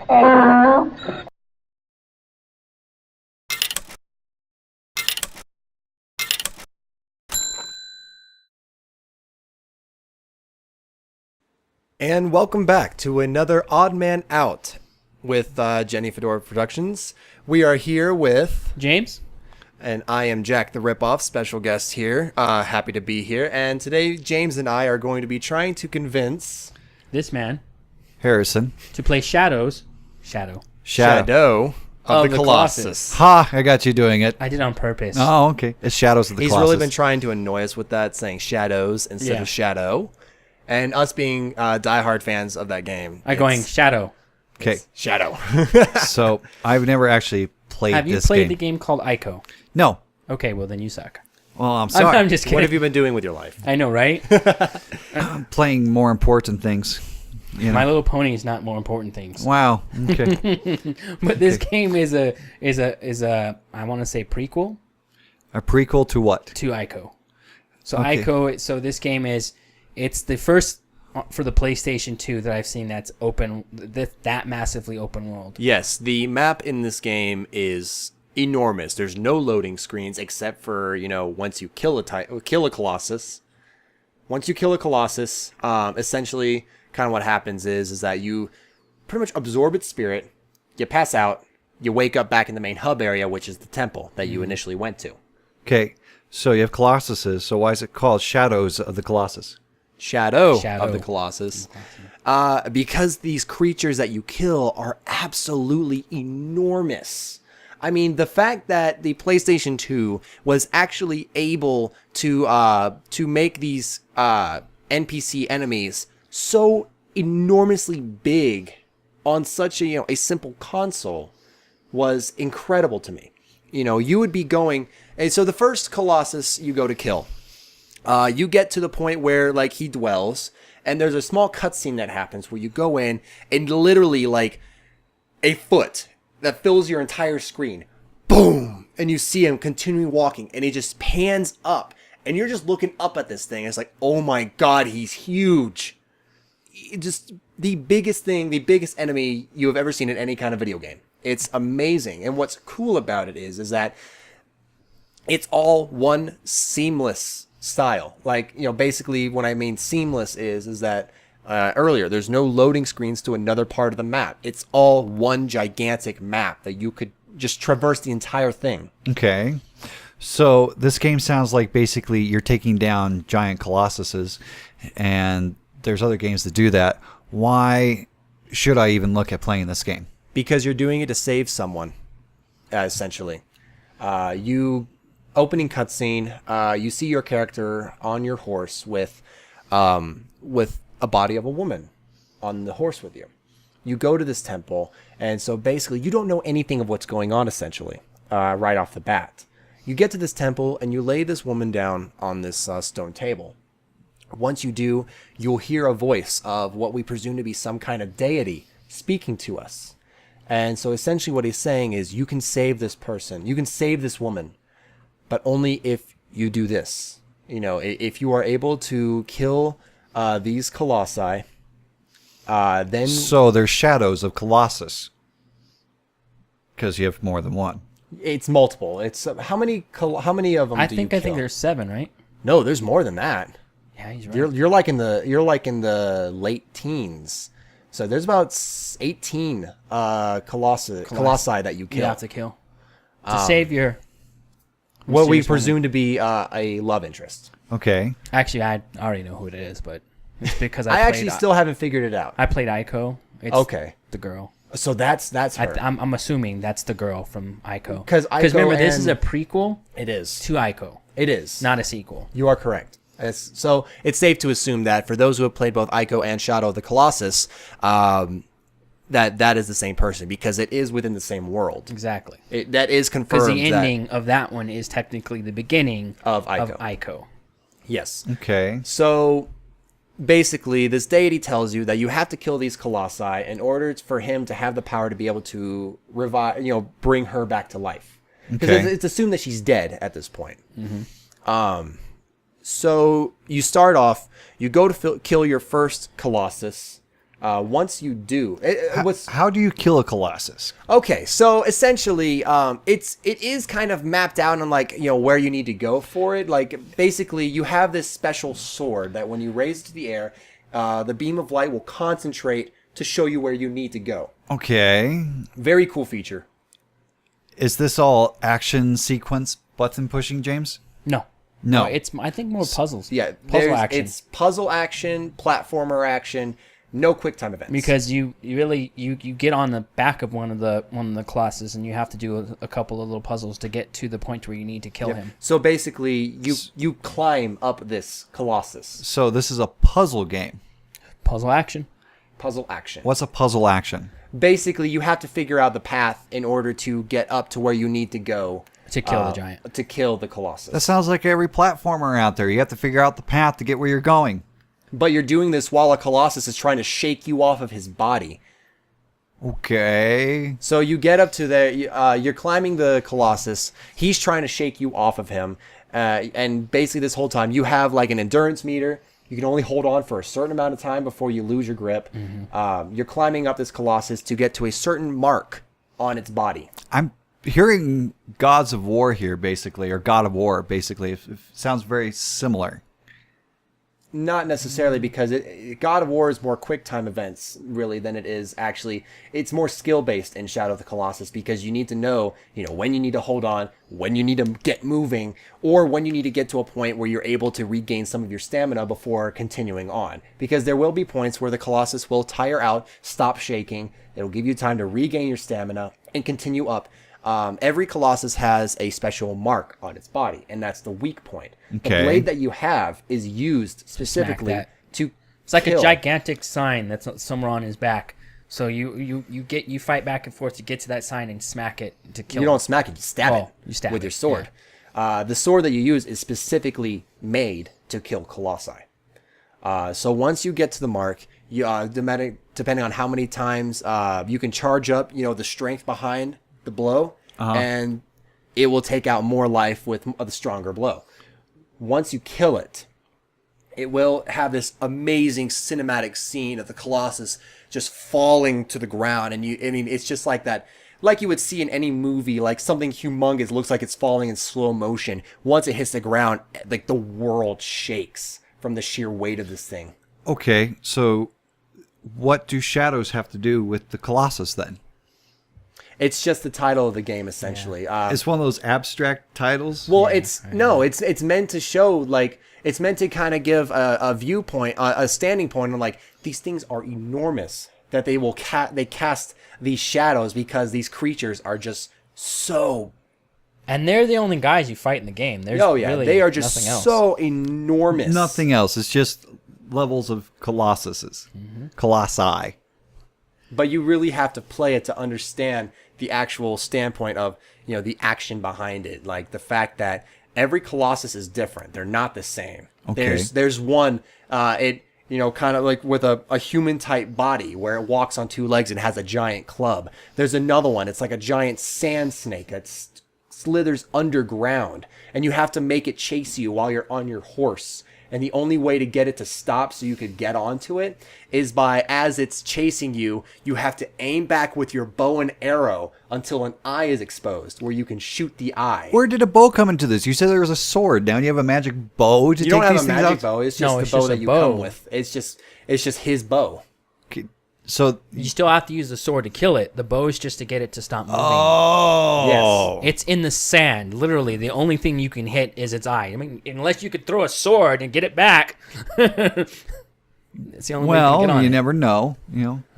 And welcome back to another Odd Man Out with Jenny Fedora Productions. We are here with James, and I am JackTheRippoff, special guest here. Happy to be here. And today, James and I are going to be trying to convince this man, Harrison, to play Shadow of the Colossus. Ha! I got you doing it. I did it on purpose. Oh, okay. It's Shadows of the Colossus. He's really been trying to annoy us with that, saying shadows instead of shadow. And us being diehard fans of that game. Going Shadow. Okay. Shadow. So, I've never actually played this game. Have you played the game called Ico? No. Okay, well then you suck. Well, I'm sorry. I'm just kidding. What have you been doing with your life? I know, right? I'm playing more important things. You know? My Little Pony is not more important things. Wow. Okay. But this game is a I want to say prequel A prequel to what? to Ico. So Okay. Ico. So this game it's the first for the PlayStation 2 that I've seen that's open, that massively open world. Yes, the map in this game is enormous. There's no loading screens except for, once you kill a Colossus. Once you kill a Colossus, essentially kind of what happens is that you pretty much absorb its spirit, you pass out, you wake up back in the main hub area, which is the temple that you initially went to. Okay. So, you have Colossuses. So, why is it called Shadows of the Colossus? Shadow of the Colossus. Because these creatures that you kill are absolutely enormous. I mean, the fact that the PlayStation 2 was actually able to make these NPC enemies so enormously big on such a simple console was incredible to me. You would be going, and so the first Colossus you go to kill. You get to the point where he dwells, and there's a small cutscene that happens where you go in and literally a foot that fills your entire screen. Boom! And you see him continuing walking, and he just pans up, and you're just looking up at this thing. It's like, oh my god, he's huge. Just the biggest enemy you have ever seen in any kind of video game. It's amazing. And what's cool about it is that it's all one seamless style. Basically what I mean seamless is that earlier there's no loading screens to another part of the map. It's all one gigantic map that you could just traverse the entire thing. Okay. So this game sounds like basically you're taking down giant Colossuses, and there's other games that do that. Why should I even look at playing this game? Because you're doing it to save someone, essentially. Opening cutscene, you see your character on your horse with a body of a woman on the horse with you. You go to this temple, and so basically you don't know anything of what's going on, essentially, right off the bat. You get to this temple, and you lay this woman down on this stone table. Once you do, you'll hear a voice of what we presume to be some kind of deity speaking to us. And so essentially what he's saying is, you can save this person, you can save this woman, but only if you do this. If you are able to kill these colossi, then... So there's Shadows of Colossus, because you have more than one. It's multiple. It's how many of them do you kill? I think there's 7, right? No, there's more than that. Yeah, he's right. You're like in the late teens. So there's about 18 colossi that you kill. You have to kill to save your... What we presume to be a love interest. Okay. Actually, I already know who it is, but it's because I actually still haven't figured it out. I played Ico. It's the girl. So that's her. I'm assuming that's the girl from Ico. Because remember, this is a prequel. It is to Ico. It is not a sequel. You are correct. So it's safe to assume that for those who have played both Ico and Shadow of the Colossus, that is the same person, because it is within the same world. Exactly. That is confirmed. Because the ending of that one is technically the beginning of Ico. Yes. Okay. So basically, this deity tells you that you have to kill these colossi in order for him to have the power to be able to revive, bring her back to life. Because it's assumed that she's dead at this point. Mm-hmm. So you start off, you go to kill your first Colossus. Once you do, how do you kill a Colossus? okay, so essentially, it is kind of mapped out on like where you need to go for it. Like basically, you have this special sword that when you raise it to the air, the beam of light will concentrate to show you where you need to go. Okay. Very cool feature. Is this all action sequence button pushing, James? No, it's I think more puzzles. Yeah, puzzle action. It's puzzle action, platformer action, no quick time events. Because you really get on the back of one of the Colossus and you have to do a couple of little puzzles to get to the point where you need to kill him. So basically, you climb up this Colossus. So this is a puzzle game. Puzzle action. Puzzle action. What's a puzzle action? Basically, you have to figure out the path in order to get up to where you need to go. To kill the giant. To kill the Colossus. That sounds like every platformer out there. You have to figure out the path to get where you're going. But you're doing this while a Colossus is trying to shake you off of his body. Okay. So you get up to there, you're climbing the Colossus. He's trying to shake you off of him. And basically this whole time, you have like an endurance meter. You can only hold on for a certain amount of time before you lose your grip. Mm-hmm. You're climbing up this Colossus to get to a certain mark on its body. I'm hearing Gods of War here, basically, or God of War, basically. It sounds very similar. Not necessarily, because God of War is more quick time events, really, than it is actually. It's more skill based in Shadow of the Colossus, because you need to know, when you need to hold on, when you need to get moving, or when you need to get to a point where you're able to regain some of your stamina before continuing on. Because there will be points where the Colossus will tire out, stop shaking. It'll give you time to regain your stamina and continue up. Every Colossus has a special mark on its body, and that's the weak point. Okay. The blade that you have is used specifically to It's like kill. a gigantic sign that's somewhere on his back. So you fight back and forth to get to that sign and smack it to kill You him. don't smack it, you stab it You stab with it, your sword. The sword that you use is specifically made to kill Colossi. So once you get to the mark, you depending on how many times you can charge up, the strength behind the blow, and it will take out more life with the stronger blow. Once you kill it, it will have this amazing cinematic scene of the Colossus just falling to the ground, and it's just like that, like you would see in any movie, like something humongous looks like it's falling in slow motion. Once it hits the ground, like the world shakes from the sheer weight of this thing. Okay, so what do shadows have to do with the Colossus then? It's just the title of the game, essentially. It's one of those abstract titles? Well, it's meant to show, like, it's meant to kind of give a viewpoint, a standing point on, like, these things are enormous, that they will they cast these shadows because these creatures are just so... And they're the only guys you fight in the game. There's really they are just nothing else. so enormous. Nothing else. It's just levels of Colossuses. Mm-hmm. Colossi. But you really have to play it to understand the actual standpoint of, the action behind it. Like the fact that every Colossus is different. They're not the same. Okay. There's one, kind of like with a human type body where it walks on two legs and has a giant club. There's another one. It's like a giant sand snake that slithers underground, and you have to make it chase you while you're on your horse. And the only way to get it to stop so you could get onto it is by, as it's chasing you, you have to aim back with your bow and arrow until an eye is exposed, where you can shoot the eye. Where did a bow come into this? You said there was a sword. Now you have a magic bow to take these things out? You don't have a magic bow. It's just the bow that you come with. It's just his bow. Okay. So you still have to use the sword to kill it. The bow is just to get it to stop moving. Oh. Yes. It's in the sand. Literally, the only thing you can hit is its eye. I mean, unless you could throw a sword and get it back. It's the only way you can get on you it. never know.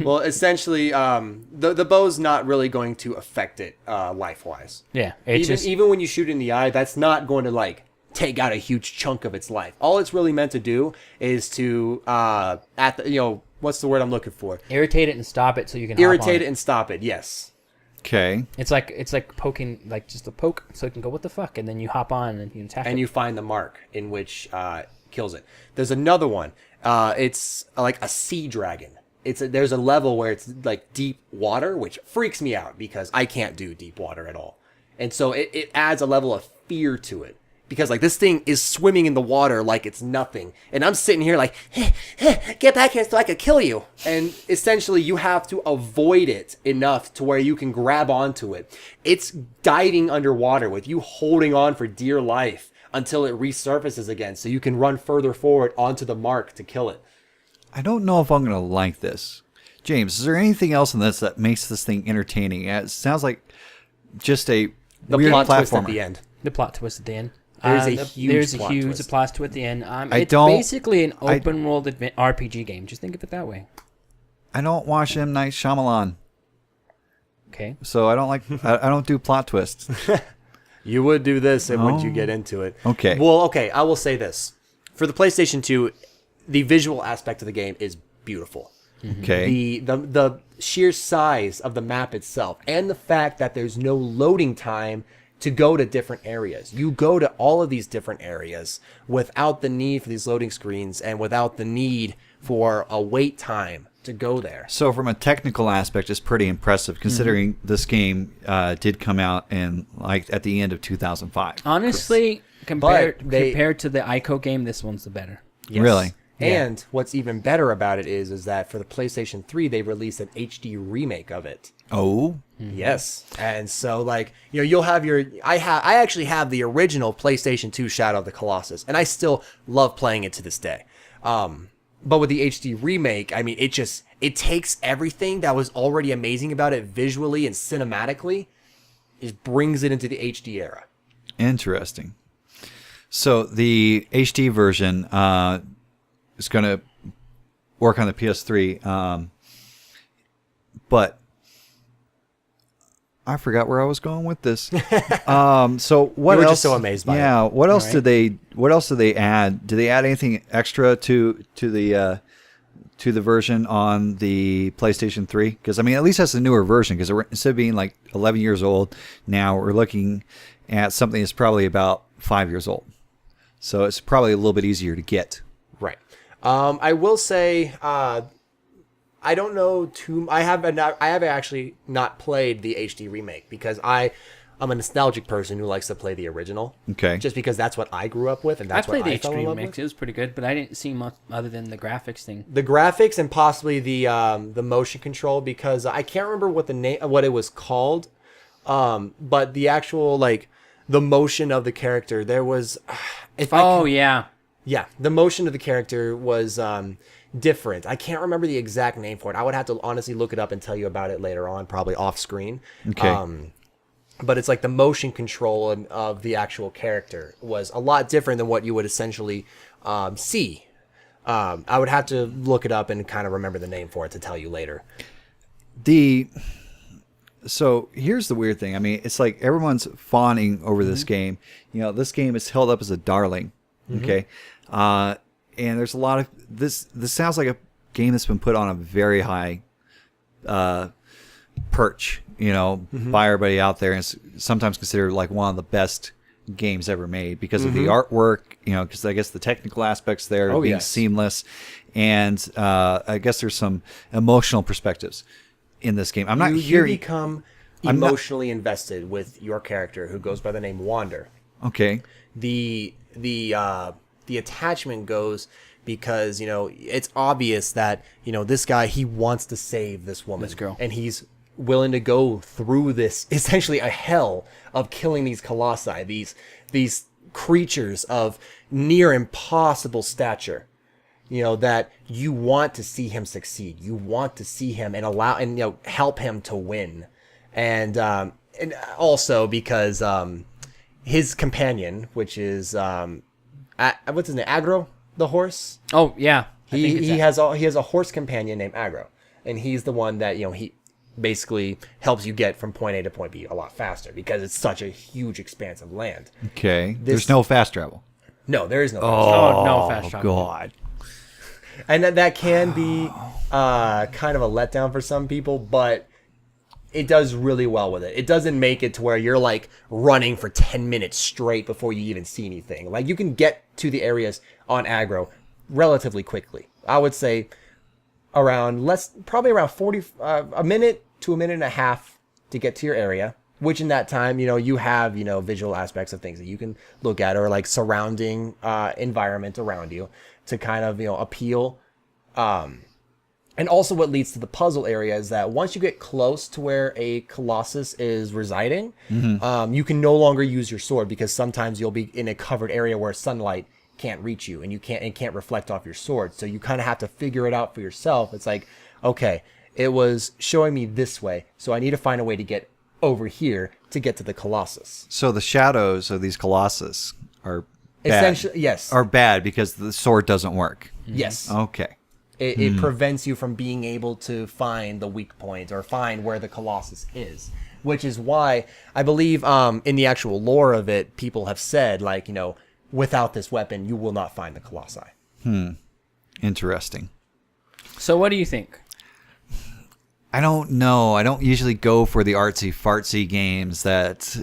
Well, essentially, the bow's not really going to affect it life-wise. Yeah. Even when you shoot in the eye, that's not going to, like, take out a huge chunk of its life. All it's really meant to do is to, what's the word I'm looking for? Irritate it and stop it so you can Irritate it and stop it, yes. Okay. It's like poking, like just a poke so it can go, what the fuck? And then you hop on and you attack it. And you find the mark in which kills it. There's another one. It's like a sea dragon. There's a level where it's like deep water, which freaks me out because I can't do deep water at all. And so it adds a level of fear to it. because like this thing is swimming in the water like it's nothing, and I'm sitting here like, get back here so I could kill you. And essentially you have to avoid it enough to where you can grab onto it. It's diving underwater with you holding on for dear life until it resurfaces again, so you can run further forward onto the mark to kill it. I don't know if I'm going to like this. James, is there anything else in this that makes this thing entertaining? It sounds like just a weird plot platformer. twist at the end. The plot twist at the end. There's a huge plot huge twist. plot twist at the end. It's basically an open world RPG game. Just think of it that way. I don't watch M. Night Shyamalan, Okay. so I don't like. I don't do plot twists. You would do this, and once you get into it. Okay. Well, okay, I will say this. For the PlayStation 2, the visual aspect of the game is beautiful. Okay. The sheer size of the map itself, and the fact that there's no loading time to go to different areas. You go to all of these different areas without the need for these loading screens and without the need for a wait time to go there. So from a technical aspect, it's pretty impressive considering this game did come out in like at the end of 2005. Honestly, compared to the Ico game, this one's the better. Yes. Really? And what's even better about it is that for the PlayStation 3, they released an HD remake of it. Oh. Yes. And so, like, you know, you'll have your... I actually have the original PlayStation 2 Shadow of the Colossus, and I still love playing it to this day. But with the HD remake, I mean, it takes everything that was already amazing about it visually and cinematically, it brings it into the HD era. Interesting. So the HD version is going to work on the PS3, but I forgot where I was going with this. So what You were else? just so amazed by it. Yeah. What else Right. did they? What else did they add? Did they add anything extra to the version on the PlayStation 3? Because I mean, at least that's a newer version. Because instead of being like 11 years old, now we're looking at something that's probably about 5 years old. So it's probably a little bit easier to get. Right. I will say, I don't know I have actually not played the HD remake because I'm a nostalgic person who likes to play the original. Okay. Just because that's what I grew up with and that's I played what the I fell in HD love remix. with. It was pretty good, but I didn't see much other than the graphics thing. The graphics and possibly the motion control, because I can't remember what it was called, but the actual like the motion of the character, there was Yeah. Yeah, the motion of the character was different. I can't remember the exact name for it. I would have to honestly look it up and tell you about it later on, probably off screen. Okay. But it's like the motion control of the actual character was a lot different than what you would essentially see. I would have to look it up and kind of remember the name for it to tell you later. So here's the weird thing. I mean, it's like everyone's fawning over this game. You know, this game is held up as a darling. Okay. And there's a lot of this sounds like a game that's been put on a very high perch, you know, by everybody out there, and it's sometimes considered like one of the best games ever made because of the artwork, you know, because I guess the technical aspects there being seamless, and I guess there's some emotional perspectives in this game. I'm not You become emotionally invested with your character who goes by the name Wander. Okay. The attachment goes because, you know, it's obvious that, you know, this guy, he wants to save this woman. This girl. And he's willing to go through this, essentially a hell of killing these colossi, these creatures of near impossible stature. You know, that you want to see him succeed. You want to see him and you know, help him to win. And also because his companion, which is what's his name? Agro, the horse. Oh yeah, He has a horse companion named Agro, and he's the one that, you know, he basically helps you get from point A to point B a lot faster because it's such a huge expanse of land. Okay. There's no fast travel. No, there is no. no fast travel. God. And that can be kind of a letdown for some people, but it does really well with it. It doesn't make it to where you're like running for 10 minutes straight before you even see anything. Like, you can get to the areas on aggro relatively quickly. I would say probably around 40, a minute to a minute and a half to get to your area. which in that time, you have, visual aspects of things that you can look at, or like surrounding environment around you to kind of, appeal. And also what leads to the puzzle area is that once you get close to where a Colossus is residing, you can no longer use your sword, because sometimes you'll be in a covered area where sunlight can't reach you, and it can't reflect off your sword. So you kind of have to figure it out for yourself. It's like, okay, it was showing me this way, so I need to find a way to get over here to get to the Colossus. So the shadows of these Colossus are bad. Essentially, yes. Are bad because the sword doesn't work. Yes. Okay. It prevents you from being able to find the weak point or find where the Colossus is, which is why I believe in the actual lore of it, people have said, like, without this weapon, you will not find the Colossi. Interesting. So what do you think? I don't know. I don't usually go for the artsy-fartsy games that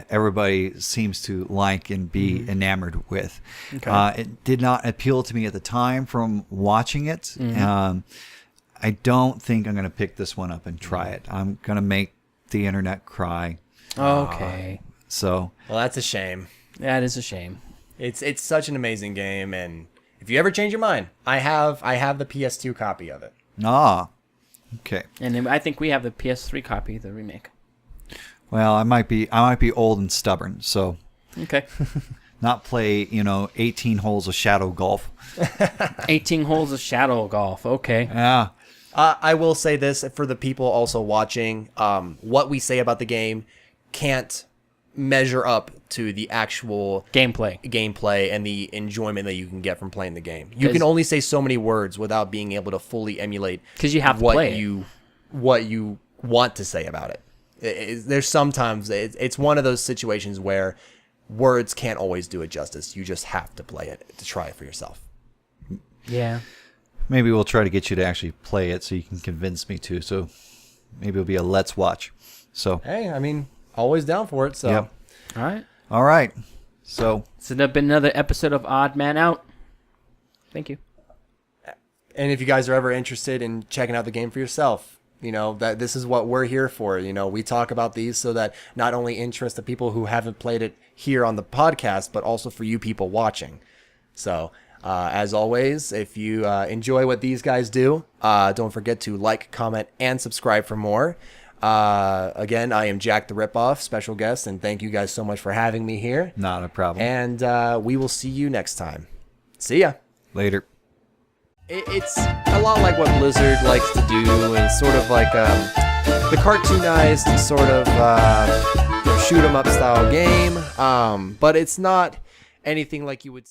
everybody seems to like and be enamored with. Okay. It did not appeal to me at the time from watching it. I don't think I'm going to pick this one up and try it. I'm going to make the internet cry. Okay. Well, that's a shame. That is a shame. It's such an amazing game, and if you ever change your mind, I have the PS2 copy of it. Okay. And then I think we have the PS3 copy, the remake. Well, I might be old and stubborn, so okay. Not play, 18 holes of shadow golf. 18 holes of shadow golf. Okay. Yeah. I will say this for the people also watching, what we say about the game can't measure up to the actual gameplay and the enjoyment that you can get from playing the game. You can only say so many words without being able to fully emulate, because you have to play what you want to say about it. There's sometimes it's one of those situations where words can't always do it justice. You just have to play it to try it for yourself. Yeah. Maybe we'll try to get you to actually play it so you can convince me to. So maybe it'll be a let's watch. So hey, I mean, always down for it. So yep. All right. So it's been another episode of Odd Man Out. Thank you. And if you guys are ever interested in checking out the game for yourself, that this is what we're here for. We talk about these so that not only interest the people who haven't played it here on the podcast, but also for you people watching. So as always, if you enjoy what these guys do, don't forget to like, comment, and subscribe for more. Again, I am JackTheRippoff, special guest, and thank you guys so much for having me here. Not a problem. And we will see you next time. See ya. Later. It's a lot like what Blizzard likes to do, and it's sort of like the cartoonized sort of shoot 'em up style game, but it's not anything like you would